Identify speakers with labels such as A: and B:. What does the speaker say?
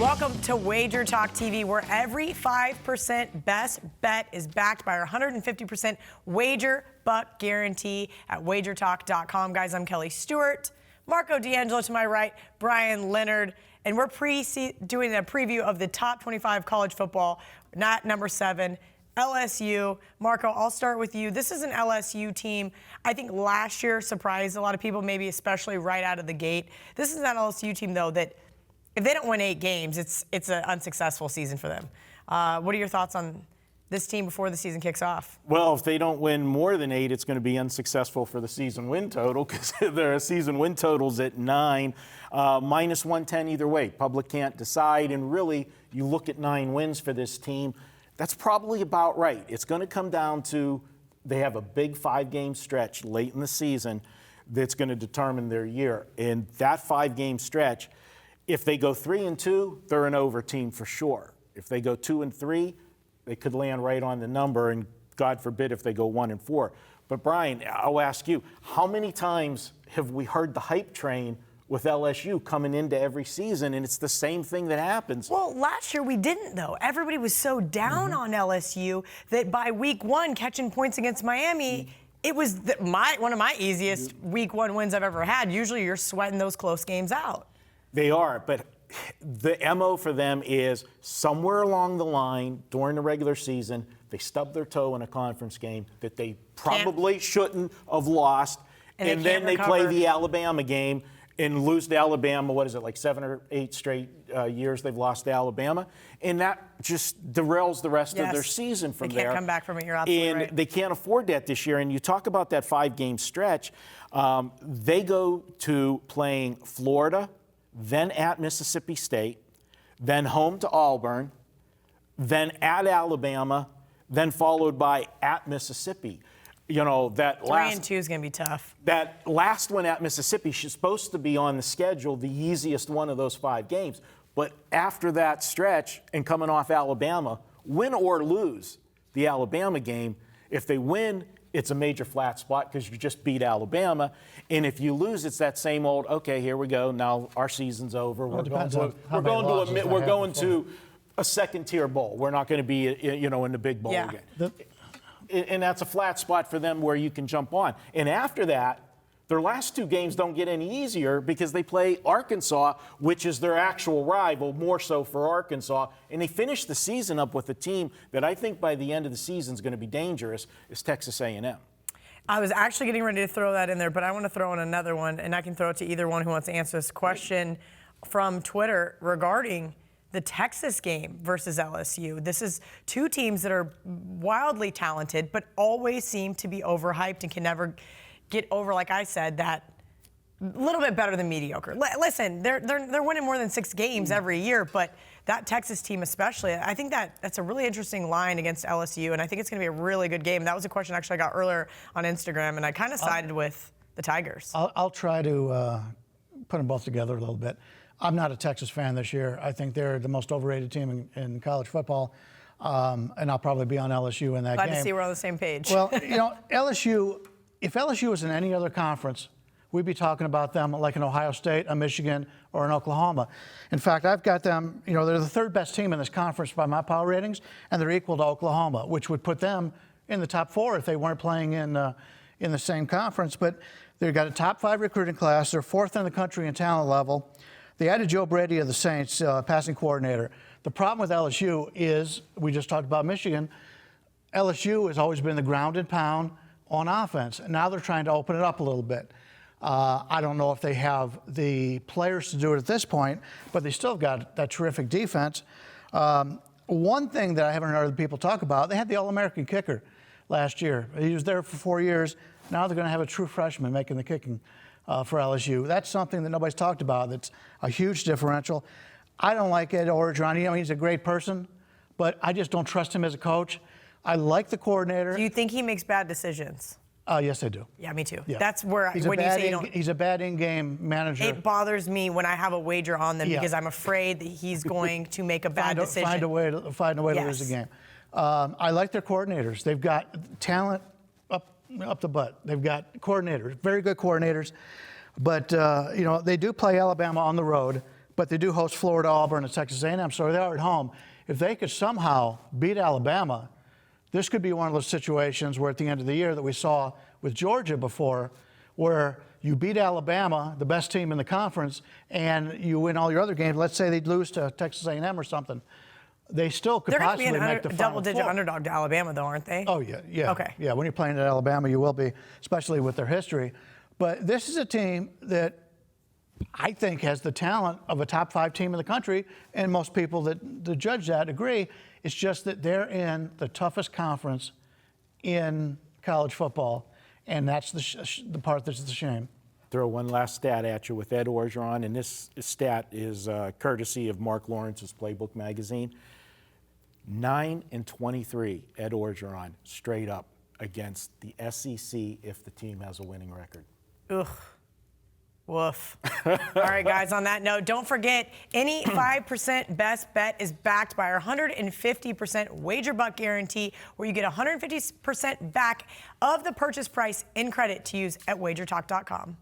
A: Welcome to WagerTalk TV, where every 5% best bet is backed by our 150% wager buck guarantee at WagerTalk.com. Guys, I'm Kelly Stewart, Marco D'Angelo to my right, Bryan, Leonard, and we're doing a preview of the top 25 college football, not number 7, LSU. Marco, I'll start with you. This is an LSU team I think last year surprised a lot of people, maybe especially right out of the gate. This is an LSU team, though, that if they don't win 8 games, it's an unsuccessful season for them. What are your thoughts on this team before the season kicks off?
B: Well, if they don't win more than 8, it's going to be unsuccessful for the season win total, because their season win total's at 9, minus 110 either way. Public can't decide, and really, you look at 9 wins for this team, that's probably about right. It's going to come down to they have a big 5-game stretch late in the season that's going to determine their year. And that 5-game stretch, if they go 3-2, they're an over team for sure. If they go 2-3, they could land right on the number, and God forbid if they go 1-4. But Bryan, I'll ask you, how many times have we heard the hype train with LSU coming into every season, and it's the same thing that happens?
A: Well, last year we didn't, though. Everybody was so down on LSU that by week 1, catching points against Miami, it was one of my easiest week 1 wins I've ever had. Usually you're sweating those close games out.
B: They are, but the MO for them is somewhere along the line during the regular season, they stub their toe in a conference game that they probably shouldn't have lost, and then they play the Alabama game and lose to Alabama. What is it, like 7 or 8 straight years they've lost to Alabama? And that just derails the rest of their season from there.
A: They can't come back from it, you're absolutely right.
B: And they can't afford that this year. And you talk about that 5-game stretch. They go to playing Florida, then at Mississippi State, then home to Auburn, then at Alabama, then followed by at Mississippi. You know, that
A: 3-2 is going to be tough.
B: That last one at Mississippi is supposed to be on the schedule, the easiest one of those 5 games. But after that stretch and coming off Alabama, win or lose the Alabama game, if they win, it's a major flat spot because you just beat Alabama. And if you lose, it's that same old, okay, here we go. Now our season's over. We're going to a second-tier bowl. We're not going to be, in the big bowl again. And that's a flat spot for them where you can jump on. And after that, their last 2 games don't get any easier because they play Arkansas, which is their actual rival, more so for Arkansas. And they finish the season up with a team that I think by the end of the season is going to be dangerous, is Texas A&M.
A: I was actually getting ready to throw that in there, but I want to throw in another one, and I can throw it to either one who wants to answer this question from Twitter regarding the Texas game versus LSU. This is 2 teams that are wildly talented, but always seem to be overhyped and can never get over, like I said, that little bit better than mediocre. Listen, they're winning more than 6 games every year, but that Texas team especially, I think that's a really interesting line against LSU, and I think it's going to be a really good game. That was a question actually I got earlier on Instagram, and I kind of sided with the Tigers.
C: I'll try to put them both together a little bit. I'm not a Texas fan this year. I think they're the most overrated team in college football, and I'll probably be on LSU in that game.
A: Glad to see we're on the same page.
C: Well, LSU, if LSU was in any other conference, we'd be talking about them like an Ohio State, a Michigan, or an Oklahoma. In fact, I've got them, they're the 3rd best team in this conference by my power ratings, and they're equal to Oklahoma, which would put them in the top 4 if they weren't playing in the same conference. But they've got a top 5 recruiting class. They're 4th in the country in talent level. They added Joe Brady of the Saints, passing coordinator. The problem with LSU is, we just talked about Michigan, LSU has always been the ground and pound on offense. And now they're trying to open it up a little bit. I don't know if they have the players to do it at this point, but they still got that terrific defense. One thing that I haven't heard other people talk about, they had the All-American kicker last year. He was there for 4 years. Now they're going to have a true freshman making the kicking for LSU. That's something that nobody's talked about. That's a huge differential. I don't like Ed Orgeron. He's a great person, but I just don't trust him as a coach. I like the coordinator.
A: Do you think he makes bad decisions?
C: Yes, I do.
A: Yeah, me too.
C: Yeah.
A: That's where
C: he's a bad in-game manager.
A: It bothers me when I have a wager on them because I'm afraid that he's going to make a bad decision.
C: Find a way to lose the game. I like their coordinators. They've got talent up the butt. They've got coordinators, very good coordinators. But, they do play Alabama on the road. but they do host Florida, Auburn, and Texas A&M, so they are at home. If they could somehow beat Alabama, this could be one of those situations where at the end of the year that we saw with Georgia before, where you beat Alabama, the best team in the conference, and you win all your other games. Let's say they'd lose to Texas A&M or something. They still could possibly make the Final
A: double-digit
C: Four.
A: underdog to Alabama, though, aren't they?
C: Oh, yeah.
A: Okay.
C: Yeah, when you're playing at Alabama, you will be, especially with their history. But this is a team that I think has the talent of a top 5 team in the country, and most people that judge that agree. It's just that they're in the toughest conference in college football, and that's the part that's the shame.
B: Throw one last stat at you with Ed Orgeron, and this stat is courtesy of Mark Lawrence's Playbook magazine. 9-23, Ed Orgeron, straight up against the SEC if the team has a winning record.
A: Ugh. Woof. All right, guys, on that note, don't forget, any 5% best bet is backed by our 150% wager buck guarantee, where you get 150% back of the purchase price in credit to use at WagerTalk.com.